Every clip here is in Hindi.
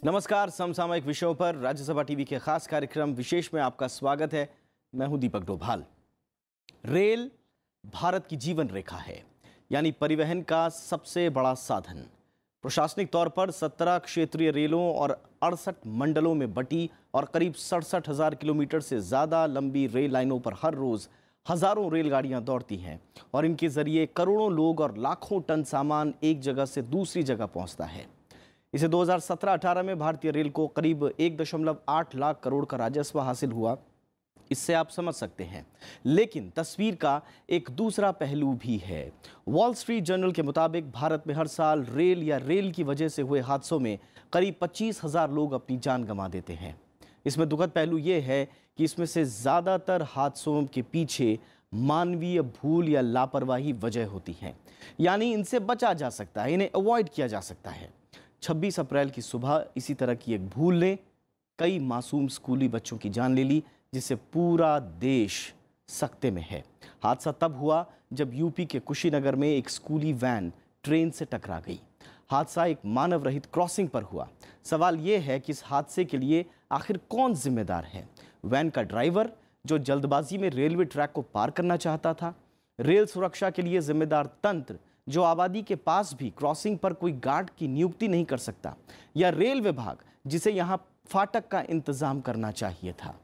नमस्कार। समसामयिक विषयों पर राज्यसभा टीवी के खास कार्यक्रम विशेष में आपका स्वागत है। मैं हूं दीपक डोभाल। रेल भारत की जीवन रेखा है, यानी परिवहन का सबसे बड़ा साधन। प्रशासनिक तौर पर 17 क्षेत्रीय रेलों और 68 मंडलों में बटी और करीब 67,000 किलोमीटर से ज़्यादा लंबी रेल लाइनों पर हर रोज़ हज़ारों रेलगाड़ियां दौड़ती हैं और इनके ज़रिए करोड़ों लोग और लाखों टन सामान एक जगह से दूसरी जगह पहुंचता है। इसे 2017-18 में भारतीय रेल को करीब 1.8 लाख करोड़ का राजस्व हासिल हुआ। इससे आप समझ सकते हैं, लेकिन तस्वीर का एक दूसरा पहलू भी है। वॉल स्ट्रीट जर्नल के मुताबिक भारत में हर साल रेल या रेल की वजह से हुए हादसों में करीब 25,000 लोग अपनी जान गंवा देते हैं। इसमें दुखद पहलू ये है कि इसमें से ज़्यादातर हादसों के पीछे मानवीय भूल या लापरवाही वजह होती है, यानी इनसे बचा जा सकता है, इन्हें अवॉइड किया जा सकता है। 26 अप्रैल की सुबह इसी तरह की एक भूल ने कई मासूम स्कूली बच्चों की जान ले ली, जिससे पूरा देश सकते में है। हादसा तब हुआ जब यूपी के कुशीनगर में एक स्कूली वैन ट्रेन से टकरा गई। हादसा एक मानव रहित क्रॉसिंग पर हुआ। सवाल यह है कि इस हादसे के लिए आखिर कौन जिम्मेदार है? वैन का ड्राइवर, जो जल्दबाजी में रेलवे ट्रैक को पार करना चाहता था? रेल सुरक्षा के लिए जिम्मेदार तंत्र, जो आबादी के पास भी क्रॉसिंग पर कोई गार्ड की नियुक्ति नहीं कर सकता? या रेल विभाग, जिसे यहाँ फाटक का इंतजाम करना चाहिए था?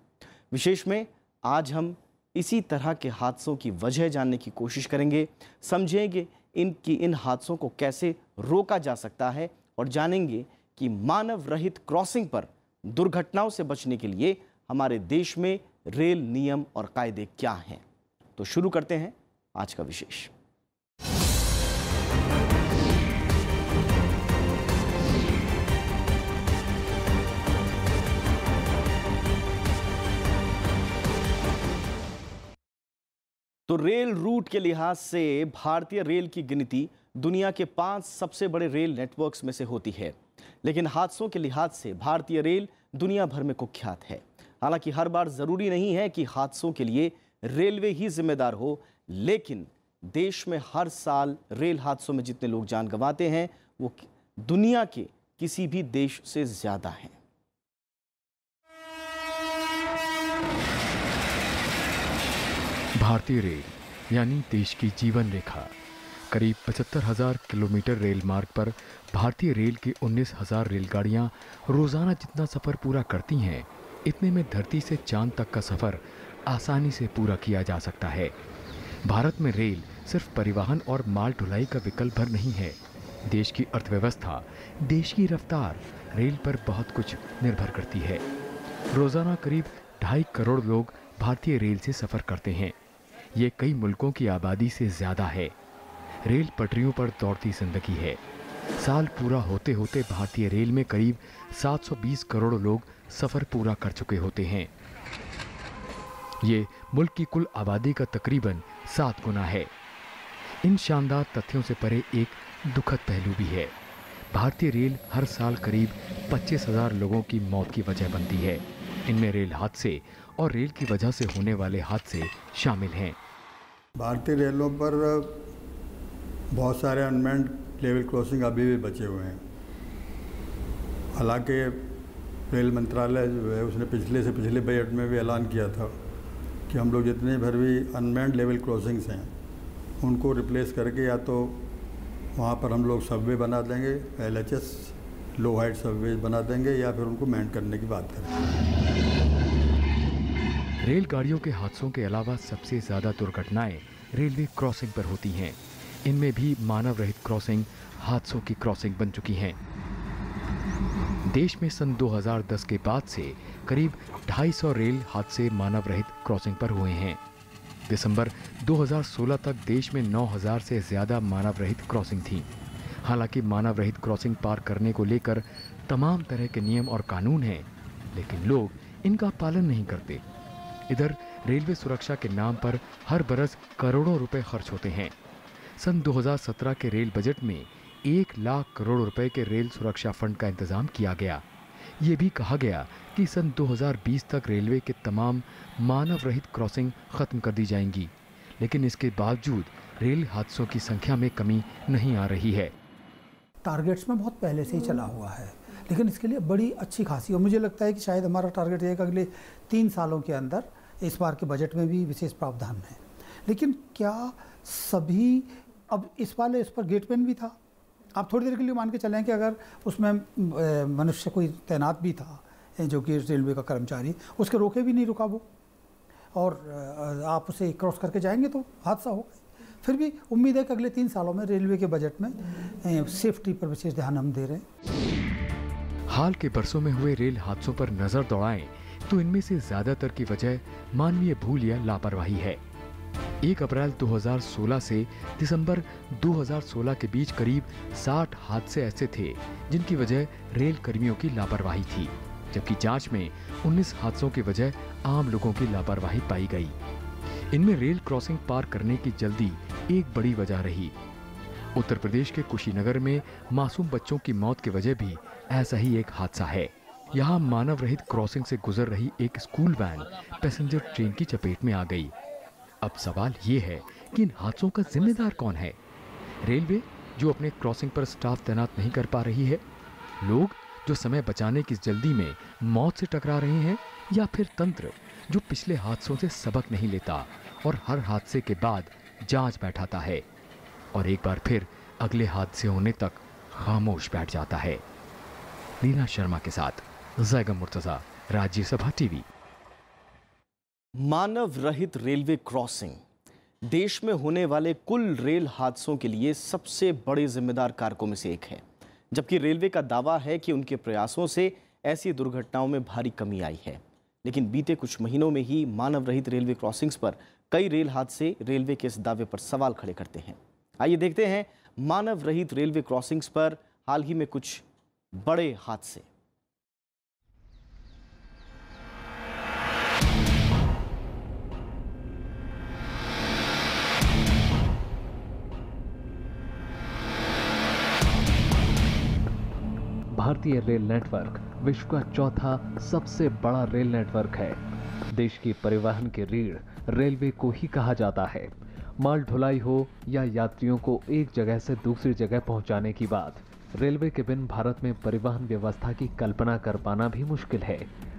विशेष में आज हम इसी तरह के हादसों की वजह जानने की कोशिश करेंगे, समझेंगे इन हादसों को कैसे रोका जा सकता है और जानेंगे कि मानव रहित क्रॉसिंग पर दुर्घटनाओं से बचने के लिए हमारे देश में रेल नियम और कायदे क्या हैं। तो शुरू करते हैं आज का विशेष। तो रेल रूट के लिहाज से भारतीय रेल की गिनती दुनिया के 5 सबसे बड़े रेल नेटवर्क्स में से होती है, लेकिन हादसों के लिहाज से भारतीय रेल दुनिया भर में कुख्यात है। हालांकि हर बार जरूरी नहीं है कि हादसों के लिए रेलवे ही जिम्मेदार हो, लेकिन देश में हर साल रेल हादसों में जितने लोग जान गंवाते हैं वो दुनिया के किसी भी देश से ज्यादा हैं। भारतीय रेल यानी देश की जीवन रेखा। करीब 75,000 किलोमीटर रेल मार्ग पर भारतीय रेल की 19,000 रेलगाड़ियां रोजाना जितना सफर पूरा करती हैं, इतने में धरती से चांद तक का सफर आसानी से पूरा किया जा सकता है। भारत में रेल सिर्फ परिवहन और माल ढुलाई का विकल्प भर नहीं है। देश की अर्थव्यवस्था, देश की रफ्तार रेल पर बहुत कुछ निर्भर करती है। रोजाना करीब 2.5 करोड़ लोग भारतीय रेल से सफर करते हैं। ये कई मुल्कों की आबादी से ज्यादा है। रेल पटरियों पर दौड़ती जिंदगी है। साल पूरा होते होते भारतीय रेल में करीब 720 करोड़ लोग सफर पूरा कर चुके होते हैं। ये मुल्क की कुल आबादी का तकरीबन 7 गुना है। इन शानदार तथ्यों से परे एक दुखद पहलू भी है। भारतीय रेल हर साल करीब 25,000 लोगों की मौत की वजह बनती है। इनमें रेल हादसे और रेल की वजह से होने वाले हादसे शामिल हैं। भारतीय रेलों पर बहुत सारे अनमेन्ड लेवल क्रॉसिंग अभी भी बचे हुए हैं। हालांकि रेल मंत्रालय जो है उसने पिछले बजट में भी ऐलान किया था कि हम लोग जितने भर भी अनमेन्ड लेवल क्रॉसिंग्स हैं उनको रिप्लेस करके या तो वहाँ पर हम लोग सबवे बना देंगे, LHS लो हाइट सबवे बना देंगे, या फिर उनको मैंड करने की बात करेंगे। रेलगाड़ियों के हादसों के अलावा सबसे ज़्यादा दुर्घटनाएं रेलवे क्रॉसिंग पर होती हैं। इनमें भी मानव रहित क्रॉसिंग हादसों की क्रॉसिंग बन चुकी हैं। देश में सन 2010 के बाद से करीब 250 रेल हादसे मानव रहित क्रॉसिंग पर हुए हैं। दिसंबर 2016 तक देश में 9,000 से ज़्यादा मानव रहित क्रॉसिंग थी। हालांकि मानव रहित क्रॉसिंग पार करने को लेकर तमाम तरह के नियम और कानून हैं, लेकिन लोग इनका पालन नहीं करते। इधर रेलवे सुरक्षा के नाम पर हर बरस करोड़ों रुपए खर्च होते हैं। सन 2017 के रेल बजट में 1 लाख करोड़ रुपए के रेल सुरक्षा फंड का इंतजाम किया गया। ये भी कहा गया कि सन 2020 तक रेलवे के तमाम मानव रहित क्रॉसिंग खत्म कर दी जाएंगी, लेकिन इसके बावजूद रेल हादसों की संख्या में कमी नहीं आ रही है। टारगेट्स में बहुत पहले से ही चला हुआ है, लेकिन इसके लिए बड़ी अच्छी खासी, और मुझे लगता है कि शायद हमारा टारगेट रहेगा अगले 3 सालों के अंदर, इस बार के बजट में भी विशेष प्रावधान है। लेकिन क्या सभी, अब इस पर गेटमैन भी था, आप थोड़ी देर के लिए मान के चलें कि अगर उसमें मनुष्य कोई तैनात भी था जो कि रेलवे का कर्मचारी, उसके रोके भी नहीं रुका वो, और आप उसे क्रॉस करके जाएंगे तो हादसा होगा। फिर भी उम्मीद है कि अगले 3 सालों में रेलवे के बजट में सेफ्टी पर विशेष ध्यान हम दे रहे हैं। हाल के बरसों में हुए रेल हादसों पर नजर दौड़ाएं तो इनमें से ज्यादातर की वजह मानवीय भूल या लापरवाही है। 1 अप्रैल 2016 से दिसंबर 2016 के बीच करीब 60 हादसे ऐसे थे जिनकी वजह रेल कर्मियों की लापरवाही थी, जबकि जांच में 19 हादसों की वजह आम लोगों की लापरवाही पाई गई। इनमें रेल क्रॉसिंग पार करने की जल्दी एक बड़ी वजह रही। उत्तर प्रदेश के कुशीनगर में मासूम बच्चों की मौत की वजह भी ऐसा ही एक हादसा है। यहाँ मानव रहित क्रॉसिंग से गुजर रही एक स्कूल वैन पैसेंजर ट्रेन की चपेट में आ गई। अब सवाल ये है कि इन हादसों का जिम्मेदार कौन है? रेलवे जो अपने क्रॉसिंग पर स्टाफ तैनात नहीं कर पा रही है, लोग जो समय बचाने की जल्दी में मौत से टकरा रहे हैं, या फिर तंत्र जो पिछले हादसों से सबक नहीं लेता और हर हादसे के बाद जांच बैठाता है और एक बार फिर अगले हादसे होने तक खामोश बैठ जाता है। नीना शर्मा के साथ जैगम मुर्तजा, राज्यसभा टीवी। मानव रहित रेलवे क्रॉसिंग देश में होने वाले कुल रेल हादसों के लिए सबसे बड़े जिम्मेदार कारकों में से एक है, जबकि रेलवे का दावा है कि उनके प्रयासों से ऐसी दुर्घटनाओं में भारी कमी आई है। लेकिन बीते कुछ महीनों में ही मानव रहित रेलवे क्रॉसिंग्स पर कई रेल हादसे रेलवे के इस दावे पर सवाल खड़े करते हैं। आइए देखते हैं मानव रहित रेलवे क्रॉसिंग्स पर हाल ही में कुछ बड़े हादसे। भारतीय रेल नेटवर्क विश्व का चौथा सबसे बड़ा रेल नेटवर्क है। देश की परिवहन की रीढ़ रेलवे को ही कहा जाता है। माल ढुलाई हो या यात्रियों को एक जगह से दूसरी जगह पहुंचाने की बात, रेलवे के बिन भारत में परिवहन व्यवस्था की कल्पना कर पाना भी मुश्किल है।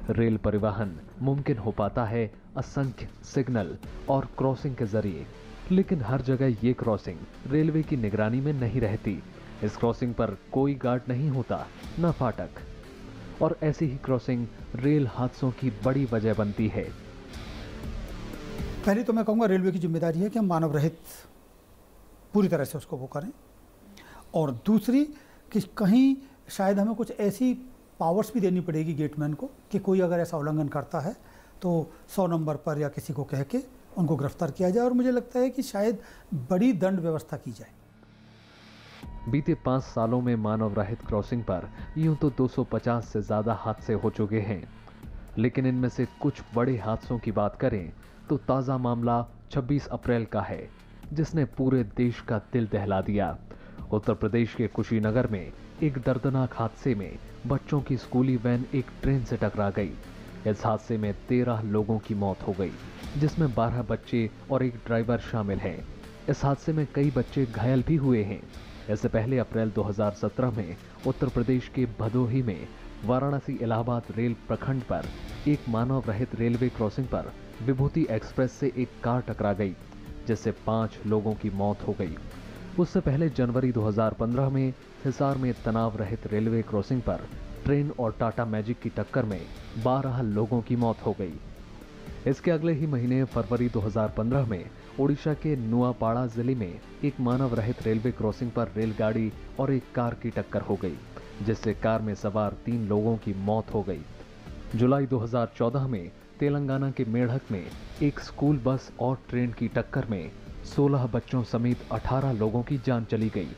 रेल परिवहन मुमकिन हो पाता है असंख्य सिग्नल और क्रॉसिंग के जरिए, लेकिन हर जगह ये क्रॉसिंग रेलवे की निगरानी में नहीं रहती। इस क्रॉसिंग पर कोई गार्ड नहीं होता, न फाटक, और ऐसी ही क्रॉसिंग रेल हादसों की बड़ी वजह बनती है। पहले तो मैं कहूँगा रेलवे की जिम्मेदारी है कि हम मानव रहित पूरी तरह से उसको वो करें, और दूसरी कि कहीं शायद हमें कुछ ऐसी पावर्स भी देनी पड़ेगी गेटमैन को कि कोई अगर ऐसा उल्लंघन करता है तो 100 नंबर पर या किसी को कह के उनको गिरफ्तार किया जाए, और मुझे लगता है कि शायद बड़ी दंड व्यवस्था की जाए। बीते 5 सालों में मानव रहित क्रॉसिंग पर यूं तो 250 से ज्यादा हादसे हो चुके हैं, लेकिन इनमें से कुछ बड़े हादसों की बात करें तो ताज़ा मामला 26 अप्रैल का है, जिसने पूरे देश का दिल दहला दिया। उत्तर प्रदेश के कुशीनगर में एक दर्दनाक हादसे में बच्चों की स्कूली वैन एक ट्रेन से टकरा गई। इस हादसे में 13 लोगों की मौत हो गई, जिसमें 12 बच्चे और एक ड्राइवर शामिल हैं। इस हादसे में कई बच्चे घायल भी हुए हैं। इससे पहले अप्रैल 2017 में उत्तर प्रदेश के भदोही में वाराणसी इलाहाबाद रेल प्रखंड पर एक मानव रहित रेलवे क्रॉसिंग पर विभूति एक्सप्रेस से एक कार टकरा गई, जिससे 5 लोगों की मौत हो गई। उससे पहले जनवरी 2015 में हिसार में तनाव रहित रेलवे क्रॉसिंग पर ट्रेन और टाटा मैजिक की टक्कर में 12 लोगों की मौत हो गई। इसके अगले ही महीने फरवरी 2015 में ओडिशा के नुआपाड़ा जिले में एक मानव रहित रेलवे क्रॉसिंग पर रेलगाड़ी और एक कार की टक्कर हो गई, जिससे कार में सवार 3 लोगों की मौत हो गई। जुलाई 2014 में तेलंगाना के मेढक में एक स्कूल बस और ट्रेन की टक्कर में 16 बच्चों समेत 18 लोगों की जान चली गई।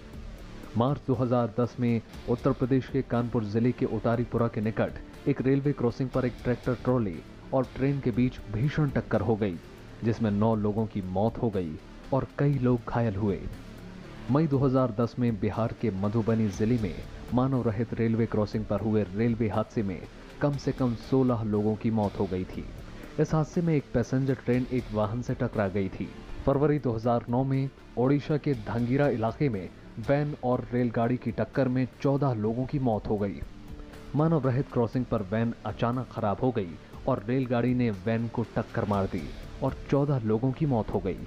मार्च 2010 में उत्तर प्रदेश के कानपुर जिले के उतारीपुरा के निकट एक रेलवे क्रॉसिंग पर एक ट्रैक्टर ट्रॉली और ट्रेन के बीच भीषण टक्कर हो गई, जिसमें 9 लोगों की मौत हो गई और कई लोग घायल हुए। मई 2010 में बिहार के मधुबनी जिले में मानव रहित रेलवे क्रॉसिंग पर हुए रेलवे हादसे में कम से कम 16 लोगों की मौत हो गई थी। इस हादसे में एक पैसेंजर ट्रेन एक वाहन से टकरा गई थी। फरवरी 2009 में ओडिशा के धांगीरा इलाके में वैन और रेलगाड़ी की टक्कर में 14 लोगों की मौत हो गई। मानव रहित क्रॉसिंग पर वैन अचानक खराब हो गई और रेलगाड़ी ने वैन को टक्कर मार दी और 14 लोगों की मौत हो गई।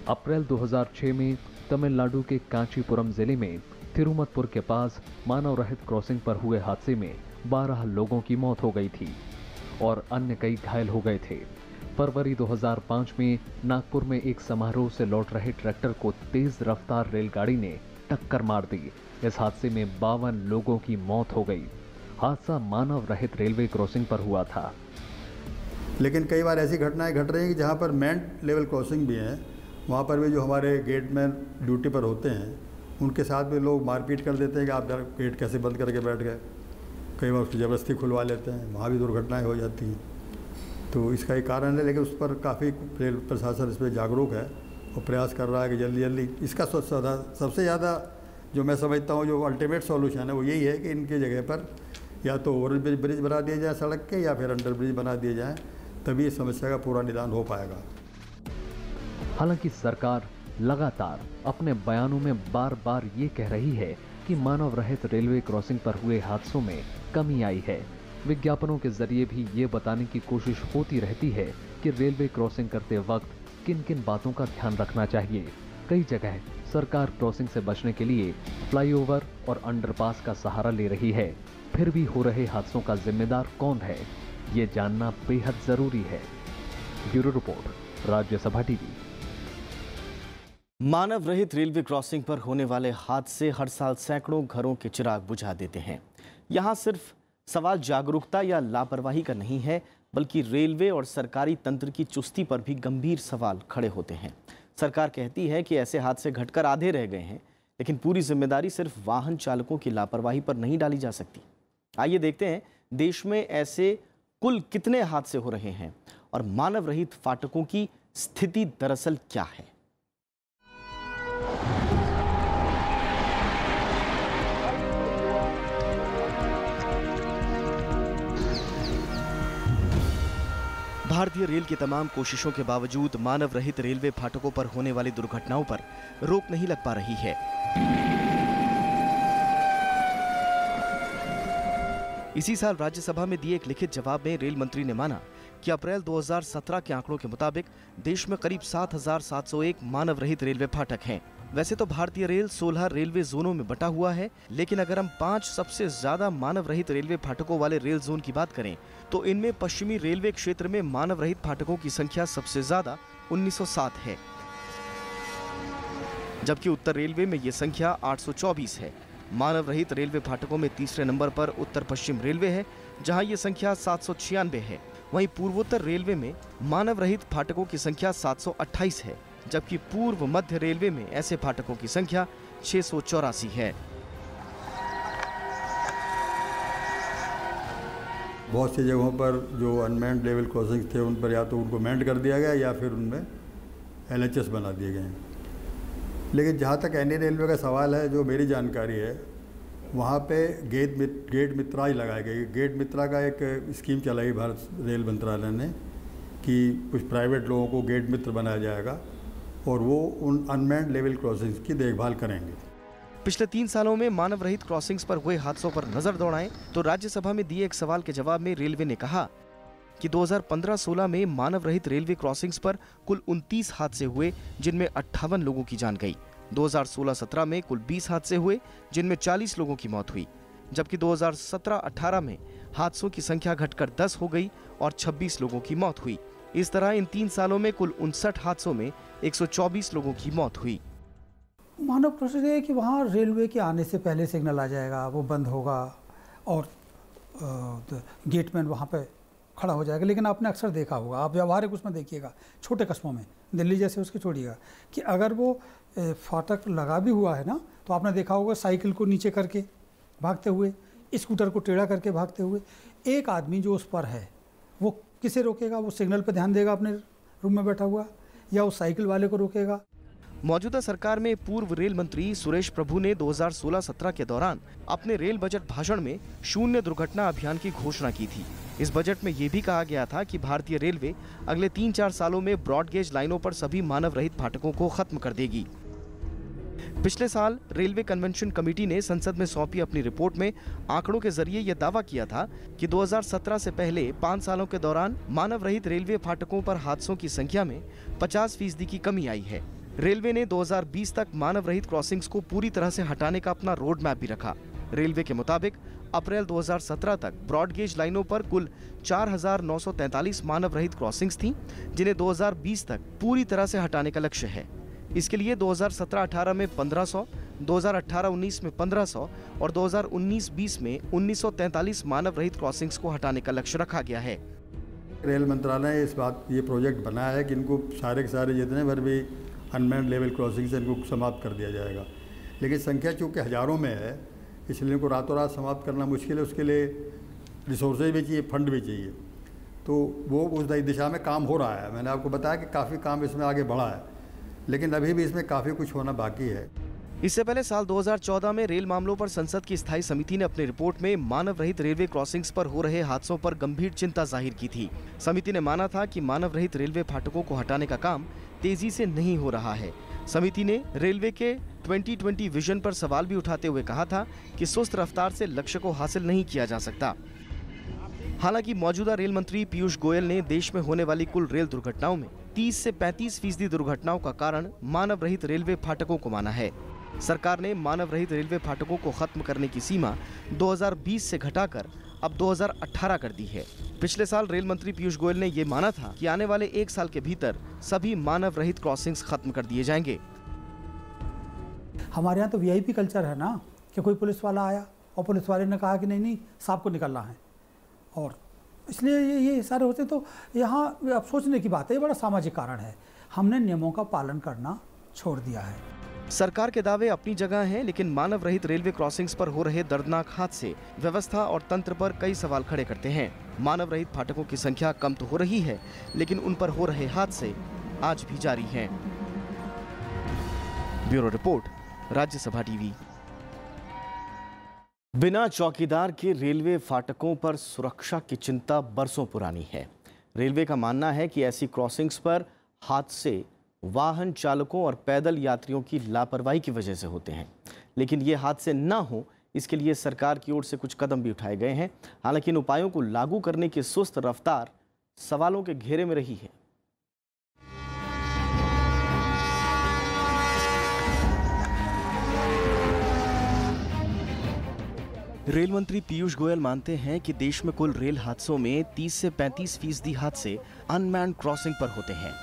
अप्रैल 2006 में तमिलनाडु के कांचीपुरम जिले में तिरुमतपुर के पास मानव रहित क्रॉसिंग पर हुए हादसे में 12 लोगों की मौत हो गई थी और अन्य कई घायल हो गए थे। फरवरी 2005 में नागपुर में एक समारोह से लौट रहे ट्रैक्टर को तेज रफ्तार रेलगाड़ी ने टक्कर मार दी। इस हादसे में 52 लोगों की मौत हो गई। हादसा मानव रहित रेलवे क्रॉसिंग पर हुआ था। लेकिन कई बार ऐसी घटनाएं घट रही हैं कि जहाँ पर मैन लेवल क्रॉसिंग भी है, वहाँ पर भी जो हमारे गेटमैन ड्यूटी पर होते हैं उनके साथ भी लोग मारपीट कर देते हैं कि आप गेट कैसे बंद करके बैठ गए। कई बार उसकी ज़बरदस्ती खुलवा लेते हैं, वहाँ भी दुर्घटनाएं हो जाती हैं। तो इसका एक कारण है, लेकिन उस पर काफ़ी रेल प्रशासन इस पर जागरूक है और प्रयास कर रहा है कि जल्दी जल्दी इसका सबसे ज़्यादा जो मैं समझता हूँ जो अल्टीमेट सॉल्यूशन है वो यही है कि इनकी जगह पर या तो ओवर ब्रिज बना दिए जाए सड़क के या फिर अंडर ब्रिज बना दिए जाएँ, तभी इस समस्या का पूरा निदान हो पाएगा। हालांकि सरकार लगातार अपने बयानों में बार बार ये कह रही है कि मानव रहित रेलवे क्रॉसिंग पर हुए हादसों में कमी आई है। विज्ञापनों के जरिए भी ये बताने की कोशिश होती रहती है कि रेलवे क्रॉसिंग करते वक्त किन किन बातों का ध्यान रखना चाहिए। कई जगह सरकार क्रॉसिंग से बचने के लिए फ्लाईओवर और अंडरपास का सहारा ले रही है। फिर भी हो रहे हादसों का जिम्मेदार कौन है, ये जानना बेहद जरूरी है। Bureau report, Rajya Sabha TV. मानव रहित रेलवे क्रॉसिंग पर होने वाले हादसे हर साल सैकड़ों घरों के चिराग बुझा देते हैं। यहाँ सिर्फ सवाल जागरूकता या लापरवाही का नहीं है, बल्कि रेलवे और सरकारी तंत्र की चुस्ती पर भी गंभीर सवाल खड़े होते हैं। सरकार कहती है कि ऐसे हादसे घटकर आधे रह गए हैं, लेकिन पूरी जिम्मेदारी सिर्फ वाहन चालकों की लापरवाही पर नहीं डाली जा सकती। आइए देखते हैं देश में ऐसे कुल कितने हादसे हो रहे हैं और मानव रहित फाटकों की स्थिति दरअसल क्या है। भारतीय रेल की तमाम कोशिशों के बावजूद मानव रहित रेलवे फाटकों पर होने वाली दुर्घटनाओं पर रोक नहीं लग पा रही है। इसी साल राज्यसभा में दिए एक लिखित जवाब में रेल मंत्री ने माना कि अप्रैल 2017 के आंकड़ों के मुताबिक देश में करीब 7,701 मानव रहित रेलवे फाटक हैं। वैसे तो भारतीय रेल 16 रेलवे जोनों में बटा हुआ है, लेकिन अगर हम 5 सबसे ज्यादा मानव रहित रेलवे फाटकों वाले रेल जोन की बात करें तो इनमें पश्चिमी रेलवे क्षेत्र में मानव रहित फाटकों की संख्या सबसे ज्यादा 1907 है, जबकि उत्तर रेलवे में ये संख्या 824 है। मानव रहित रेलवे फाटकों में तीसरे नंबर पर उत्तर पश्चिम रेलवे है, जहां ये संख्या 796 है। वहीं पूर्वोत्तर रेलवे में मानव रहित फाटकों की संख्या 728 है, जबकि पूर्व मध्य रेलवे में ऐसे फाटकों की संख्या 684 है। बहुत सी जगहों पर जो अनमैन्ड लेवल क्रॉसिंग थे उन पर या तो उनको मैंड कर दिया गया या फिर उनमें LHS बना दिए गए हैं। लेकिन जहाँ तक एनी रेलवे का सवाल है, जो मेरी जानकारी है, वहाँ पे गेट मित्रा ही लगाए गए। गेट मित्रा का एक स्कीम चलाई भारत रेल मंत्रालय ने कि कुछ प्राइवेट लोगों को गेट मित्र बनाया जाएगा और वो उन अनमैन्ड लेवल क्रॉसिंग्स की देखभाल करेंगे। पिछले 3 सालों में मानव रहित क्रॉसिंग्स पर हुए हादसों पर नजर दौड़ाएं तो राज्यसभा में दिए एक सवाल के जवाब में रेलवे ने कहा कि 2015-16 में मानव रहित रेलवे क्रॉसिंग्स पर कुल 29 हादसे हुए, जिनमें 58 लोगों की जान गई। 2016-17 में कुल 20 हादसे हुए, जिनमें 40 लोगों की मौत हुई, जबकि 2017-18 में हादसों की संख्या घटकर 10 हो गई और 26 लोगों की मौत हुई। इस तरह इन 3 सालों में कुल 59 हादसों में 124 लोगों की मौत हुई। मानव प्रश्न है कि वहाँ रेलवे के आने से पहले सिग्नल आ जाएगा, वो बंद होगा और गेटमैन वहाँ पे खड़ा हो जाएगा। लेकिन आपने अक्सर देखा होगा, आप व्यवहारिक उसमें देखिएगा, छोटे कस्बों में, दिल्ली जैसे उसके छोड़िएगा, कि अगर वो फाटक लगा भी हुआ है ना, तो आपने देखा होगा साइकिल को नीचे करके भागते हुए, स्कूटर को टेढ़ा करके भागते हुए। एक आदमी जो उस पर है वो किसे रोकेगा? वो सिग्नल पर ध्यान देगा अपने रूम में बैठा हुआ, या उस साइकिल वाले को रोकेगा? मौजूदा सरकार में पूर्व रेल मंत्री सुरेश प्रभु ने 2016-17 के दौरान अपने रेल बजट भाषण में शून्य दुर्घटना अभियान की घोषणा की थी। इस बजट में ये भी कहा गया था कि भारतीय रेलवे अगले 3-4 सालों में ब्रॉडगेज लाइनों पर सभी मानव रहित फाटकों को खत्म कर देगी। पिछले साल रेलवे कन्वेंशन कमेटी ने संसद में सौंपी अपनी रिपोर्ट में आंकड़ों के जरिए यह दावा किया था कि 2017 से पहले 5 सालों के दौरान मानव रहित रेलवे फाटकों पर हादसों की संख्या में 50% की कमी आई है। रेलवे ने 2020 तक मानव रहित क्रॉसिंग्स को पूरी तरह से हटाने का अपना रोड मैप भी रखा। रेलवे के मुताबिक अप्रैल 2017 तक ब्रॉड गेज लाइनों पर कुल 4,943 मानव रहित क्रॉसिंग्स थीं, जिन्हें 2020 तक पूरी तरह से हटाने का लक्ष्य है। इसके लिए 2017-18 में 1500, 2018-19 में 1500 और 2019-20 में 1943 मानव रहित क्रॉसिंग्स को हटाने का लक्ष्य रखा गया है। रेल मंत्रालय ने ये प्रोजेक्ट बनाया है कि इनको सारे के सारे जितने भर भी अनमैन्ड लेवल क्रॉसिंग्स हैं इनको समाप्त कर दिया जाएगा, लेकिन संख्या चूँकि हज़ारों में है इसलिए इनको रातों रात समाप्त करना मुश्किल है। उसके लिए रिसोर्सेज भी चाहिए, फंड भी चाहिए, तो वो उस दिशा में काम हो रहा है। मैंने आपको बताया कि काफ़ी काम इसमें आगे बढ़ा है, लेकिन अभी भी इसमें काफ़ी कुछ होना बाकी है। इससे पहले साल 2014 में रेल मामलों पर संसद की स्थायी समिति ने अपनी रिपोर्ट में मानव रहित रेलवे क्रॉसिंग्स पर हो रहे हादसों पर गंभीर चिंता जाहिर की थी। समिति ने माना था कि मानव रहित रेलवे फाटकों को हटाने का काम तेजी से नहीं हो रहा है। समिति ने रेलवे के 2020 विजन पर सवाल भी उठाते हुए कहा था कि सुस्त रफ्तार से लक्ष्य को हासिल नहीं किया जा सकता। हालांकि मौजूदा रेल मंत्री पीयूष गोयल ने देश में होने वाली कुल रेल दुर्घटनाओं में 30 से 35% दुर्घटनाओं का कारण मानव रहित रेलवे फाटकों को माना है। सरकार ने मानव रहित रेलवे फाटकों को खत्म करने की सीमा 2020 से घटाकर अब 2018 कर दी है। पिछले साल रेल मंत्री पीयूष गोयल ने ये माना था कि आने वाले 1 साल के भीतर सभी मानव रहित क्रॉसिंग्स खत्म कर दिए जाएंगे। हमारे यहाँ तो वीआईपी कल्चर है ना, कि कोई पुलिस वाला आया और पुलिस वाले ने कहा कि नहीं सांप को निकलना है, और इसलिए ये सारे होते। तो यहाँ अब सोचने की बात है, ये बड़ा सामाजिक कारण है। हमने नियमों का पालन करना छोड़ दिया है। सरकार के दावे अपनी जगह हैं, लेकिन मानव रहित रेलवे क्रॉसिंग्स पर हो रहे दर्दनाक हादसे व्यवस्था और तंत्र पर कई सवाल खड़े करते हैं। मानव रहित फाटकों की संख्या कम तो हो रही है, लेकिन उन पर हो रहे हादसे आज भी जारी हैं। Bureau report, Rajya Sabha TV. बिना चौकीदार के रेलवे फाटकों पर सुरक्षा की चिंता बरसों पुरानी है। रेलवे का मानना है कि ऐसी क्रॉसिंग्स पर हादसे वाहन चालकों और पैदल यात्रियों की लापरवाही की वजह से होते हैं, लेकिन ये हादसे न हो इसके लिए सरकार की ओर से कुछ कदम भी उठाए गए हैं। हालांकि इन उपायों को लागू करने की सुस्त रफ्तार सवालों के घेरे में रही है। रेल मंत्री पीयूष गोयल मानते हैं कि देश में कुल रेल हादसों में 30 से 35% हादसे अनमैन्ड क्रॉसिंग पर होते हैं।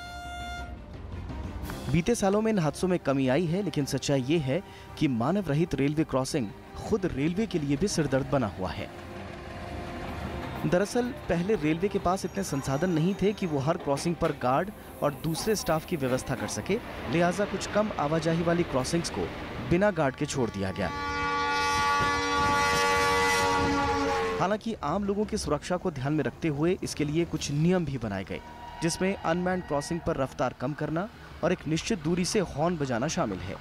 बीते सालों में इन हादसों में कमी आई है, लेकिन सच्चाई ये है कि मानव रहित रेलवे क्रॉसिंग खुद रेलवे के लिए भी सिरदर्द बना हुआ है। दरअसल पहले रेलवे के पास इतने संसाधन नहीं थे कि वो हर क्रॉसिंग पर गार्ड और दूसरे स्टाफ की व्यवस्था कर सके, लिहाजा कुछ कम आवाजाही वाली क्रॉसिंग्स को बिना गार्ड के छोड़ दिया गया। हालांकि आम लोगों की सुरक्षा को ध्यान में रखते हुए इसके लिए कुछ नियम भी बनाए गए, जिसमें अनमैन्ड क्रॉसिंग पर रफ्तार कम करना और एक निश्चित दूरी से हॉर्न बजाना शामिल है।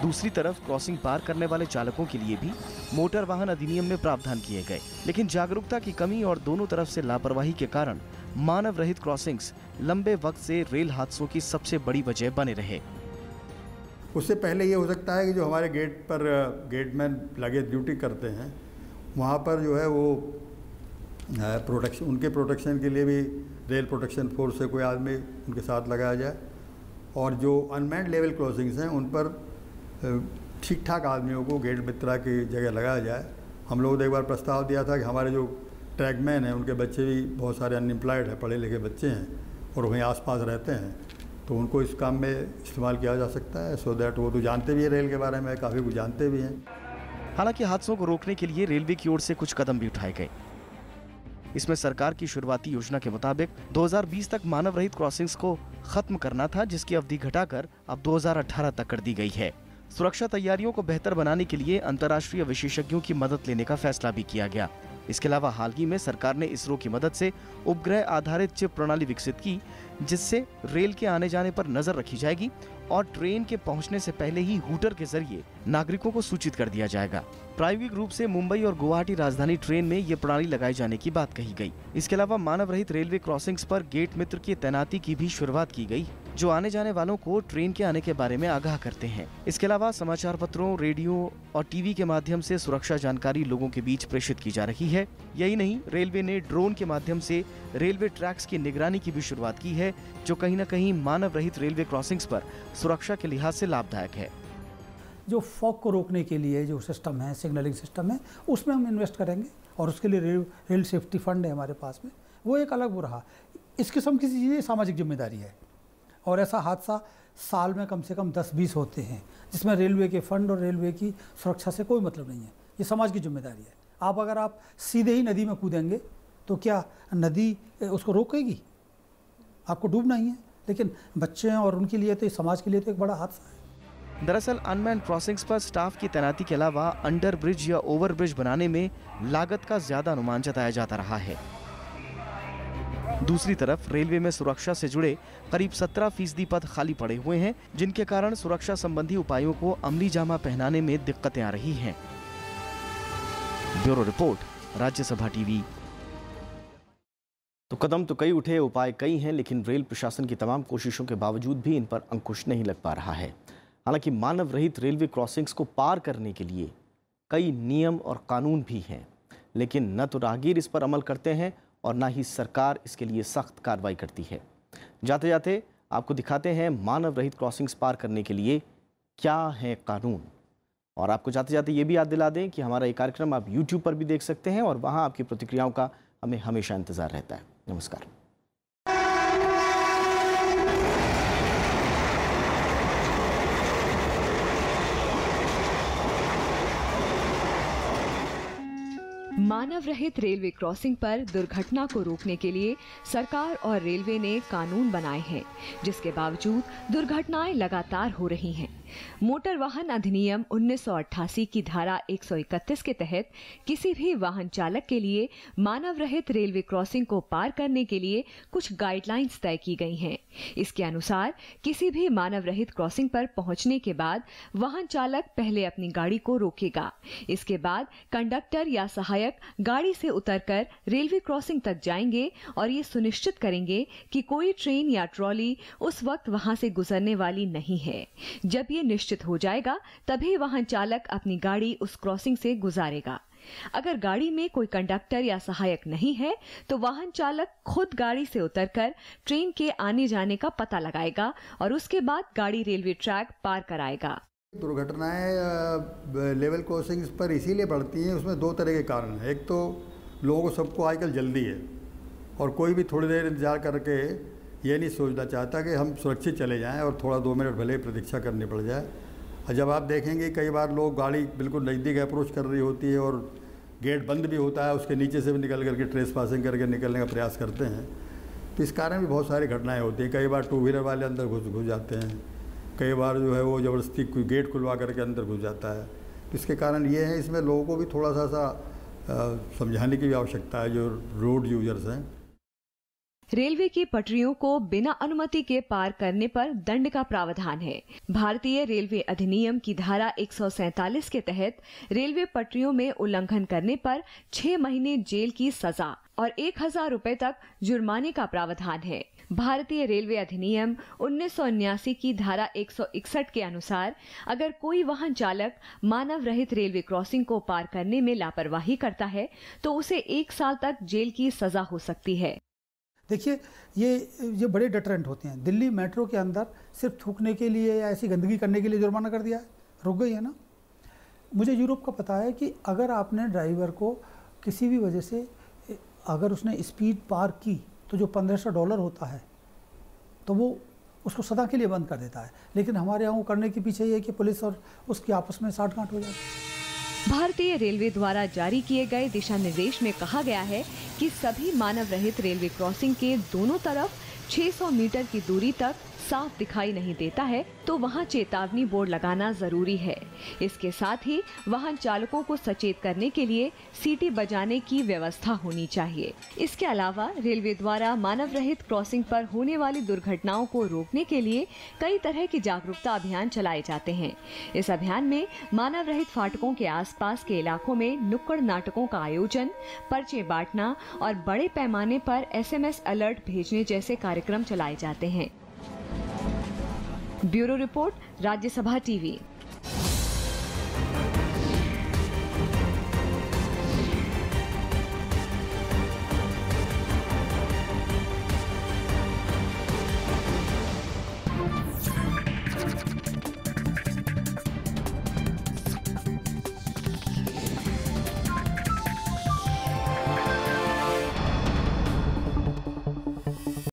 दूसरी तरफ क्रॉसिंग पार करने वाले चालकों के लिए भी मोटर वाहन अधिनियम में प्रावधान किए गए, लेकिन जागरूकता की कमी और दोनों तरफ से लापरवाही के कारण मानव रहित क्रॉसिंग्स लंबे वक्त से रेल हादसों की सबसे बड़ी वजह बने रहे। उससे पहले ये हो सकता है कि जो हमारे गेट पर गेटमैन लगे ड्यूटी करते हैं वहाँ पर जो है वो प्रोटेक्शन, उनके प्रोटेक्शन के लिए भी रेल प्रोटेक्शन फोर्स से कोई आदमी उनके साथ लगाया जाए, और जो अनमैन्ड लेवल क्रॉसिंग्स हैं उन पर ठीक ठाक आदमियों को गेट मित्रा की जगह लगाया जाए। हम लोगों ने एक बार प्रस्ताव दिया था कि हमारे जो ट्रैकमैन हैं उनके बच्चे भी बहुत सारे अनएम्प्लॉयड हैं, पढ़े लिखे बच्चे हैं और वहीं आसपास रहते हैं, तो उनको इस काम में इस्तेमाल किया जा सकता है, सो दैट वो तो जानते भी हैं रेल के बारे में, काफ़ी कुछ जानते भी हैं। हालांकि हादसों को रोकने के लिए रेलवे की ओर से कुछ कदम भी उठाए गए। इसमें सरकार की शुरुआती योजना के मुताबिक 2020 तक मानव रहित क्रॉसिंग्स को खत्म करना था, जिसकी अवधि घटाकर अब 2018 तक कर दी गई है। सुरक्षा तैयारियों को बेहतर बनाने के लिए अंतर्राष्ट्रीय विशेषज्ञों की मदद लेने का फैसला भी किया गया। इसके अलावा हाल ही में सरकार ने इसरो की मदद से उपग्रह आधारित चिप प्रणाली विकसित की, जिससे रेल के आने जाने पर नजर रखी जाएगी और ट्रेन के पहुंचने से पहले ही हूटर के जरिए नागरिकों को सूचित कर दिया जाएगा। प्रायोगिक रूप से मुंबई और गुवाहाटी राजधानी ट्रेन में ये प्रणाली लगाए जाने की बात कही गई। इसके अलावा मानव रहित रेलवे क्रॉसिंग्स पर गेट मित्र की तैनाती की भी शुरुआत की गई, जो आने जाने वालों को ट्रेन के आने के बारे में आगाह करते हैं। इसके अलावा समाचार पत्रों, रेडियो और टीवी के माध्यम से सुरक्षा जानकारी लोगों के बीच प्रेषित की जा रही है। यही नहीं, रेलवे ने ड्रोन के माध्यम से रेलवे ट्रैक्स की निगरानी की भी शुरुआत की है, जो कहीं न कहीं मानव रहित रेलवे क्रॉसिंग्स पर सुरक्षा के लिहाज से लाभदायक है। जो फॉग को रोकने के लिए जो सिस्टम है, सिग्नलिंग सिस्टम है, उसमें हम इन्वेस्ट करेंगे और उसके लिए रेल सेफ्टी फंड है हमारे पास में, वो एक अलग वो रहा। इस किस्म की चीज़ें सामाजिक जिम्मेदारी है और ऐसा हादसा साल में कम से कम 10-20 होते हैं, जिसमें रेलवे के फंड और रेलवे की सुरक्षा से कोई मतलब नहीं है। ये समाज की जिम्मेदारी है। अगर आप सीधे ही नदी में कूदेंगे तो क्या नदी उसको रोकेगी? आपको डूबना ही है। लेकिन बच्चे हैं और उनके लिए तो, समाज के लिए तो एक बड़ा हादसा है। दरअसल अनमैन्ड क्रॉसिंग्स पर स्टाफ की तैनाती के अलावा अंडर ब्रिज या ओवर ब्रिज बनाने में लागत का ज्यादा अनुमान जताया जाता रहा है। दूसरी तरफ रेलवे में सुरक्षा से जुड़े करीब 17% पद खाली पड़े हुए हैं, जिनके कारण सुरक्षा संबंधी उपायों को अमली जामा पहनाने में दिक्कतें आ रही हैं। Bureau report, Rajya Sabha TV. तो कदम तो कई उठे, उपाय कई हैं, लेकिन रेल प्रशासन की तमाम कोशिशों के बावजूद भी इन पर अंकुश नहीं लग पा रहा है। हालांकि मानव रहित रेलवे क्रॉसिंग्स को पार करने के लिए कई नियम और कानून भी हैं, लेकिन न तो राहगीर इस पर अमल करते हैं और ना ही सरकार इसके लिए सख्त कार्रवाई करती है। जाते जाते आपको दिखाते हैं मानव रहित क्रॉसिंग्स पार करने के लिए क्या है कानून। और आपको जाते जाते ये भी याद दिला दें कि हमारा ये कार्यक्रम आप YouTube पर भी देख सकते हैं और वहाँ आपकी प्रतिक्रियाओं का हमें हमेशा इंतजार रहता है। नमस्कार। मानव रहित रेलवे क्रॉसिंग पर दुर्घटना को रोकने के लिए सरकार और रेलवे ने कानून बनाए हैं, जिसके बावजूद दुर्घटनाएं लगातार हो रही हैं। मोटर वाहन अधिनियम 1988 की धारा 131 के तहत किसी भी वाहन चालक के लिए मानव रहित रेलवे क्रॉसिंग को पार करने के लिए कुछ गाइडलाइंस तय की गई हैं। इसके अनुसार किसी भी मानव रहित क्रॉसिंग पर पहुंचने के बाद वाहन चालक पहले अपनी गाड़ी को रोकेगा। इसके बाद कंडक्टर या सहायक गाड़ी से उतरकर रेलवे क्रॉसिंग तक जाएंगे और ये सुनिश्चित करेंगे कि कोई ट्रेन या ट्रॉली उस वक्त वहां से गुजरने वाली नहीं है। जब ये निश्चित हो जाएगा, तभी वाहन चालक अपनी गाड़ी उस क्रॉसिंग से गुजारेगा। अगर गाड़ी में कोई कंडक्टर या सहायक नहीं है, तो वाहन चालक खुद गाड़ी से उतरकर ट्रेन के आने जाने का पता लगाएगा और उसके बाद गाड़ी रेलवे ट्रैक पार कराएगा। दुर्घटनाएं लेवल क्रॉसिंग्स पर इसीलिए बढ़ती हैं, उसमें दो तरह के कारण हैं। एक तो लोगों को सबको आजकल जल्दी है और कोई भी थोड़ी देर इंतजार करके ये नहीं सोचना चाहता कि हम सुरक्षित चले जाएं और थोड़ा 2 मिनट भले प्रतीक्षा करनी पड़ जाए। और जब आप देखेंगे कई बार लोग गाड़ी बिल्कुल नज़दीक अप्रोच कर रही होती है और गेट बंद भी होता है, उसके नीचे से भी निकल करके ट्रेस पासिंग करके निकलने का प्रयास करते हैं, तो इस कारण भी बहुत सारी घटनाएं होती हैं। कई बार 2 व्हीलर वाले अंदर घुस जाते हैं, कई बार जो है वो ज़बरदस्ती कोई गेट खुलवा करके अंदर घुस जाता है। तो इसके कारण ये है, इसमें लोगों को भी थोड़ा सा समझाने की भी आवश्यकता है, जो रोड यूजर्स हैं। रेलवे की पटरियों को बिना अनुमति के पार करने पर दंड का प्रावधान है। भारतीय रेलवे अधिनियम की धारा 147 के तहत रेलवे पटरियों में उल्लंघन करने पर 6 महीने जेल की सजा और 1000 रुपए तक जुर्माने का प्रावधान है। भारतीय रेलवे अधिनियम 1979 की धारा 161 के अनुसार अगर कोई वाहन चालक मानव रहित रेलवे क्रॉसिंग को पार करने में लापरवाही करता है, तो उसे 1 साल तक जेल की सजा हो सकती है। देखिए, ये बड़े डिटरेंट होते हैं। दिल्ली मेट्रो के अंदर सिर्फ थूकने के लिए या ऐसी गंदगी करने के लिए जुर्माना कर दिया है, रुक गई है ना। मुझे यूरोप का पता है कि अगर आपने ड्राइवर को किसी भी वजह से, अगर उसने स्पीड पार की, तो जो $1500 होता है तो वो उसको सदा के लिए बंद कर देता है। लेकिन हमारे यहाँ वो करने के पीछे ये है कि पुलिस और उसकी आपस में साठ-गांठ हो जाती है। भारतीय रेलवे द्वारा जारी किए गए दिशा निर्देश में कहा गया है कि सभी मानव रहित रेलवे क्रॉसिंग के दोनों तरफ 600 मीटर की दूरी तक साफ दिखाई नहीं देता है तो वहां चेतावनी बोर्ड लगाना जरूरी है। इसके साथ ही वाहन चालकों को सचेत करने के लिए सीटी बजाने की व्यवस्था होनी चाहिए। इसके अलावा रेलवे द्वारा मानव रहित क्रॉसिंग पर होने वाली दुर्घटनाओं को रोकने के लिए कई तरह के जागरूकता अभियान चलाए जाते हैं। इस अभियान में मानव रहित फाटकों के आसपास के इलाकों में नुक्कड़ नाटकों का आयोजन, पर्चे बांटना और बड़े पैमाने पर SMS अलर्ट भेजने जैसे कार्यक्रम चलाए जाते हैं। Bureau report, Rajya Sabha TV.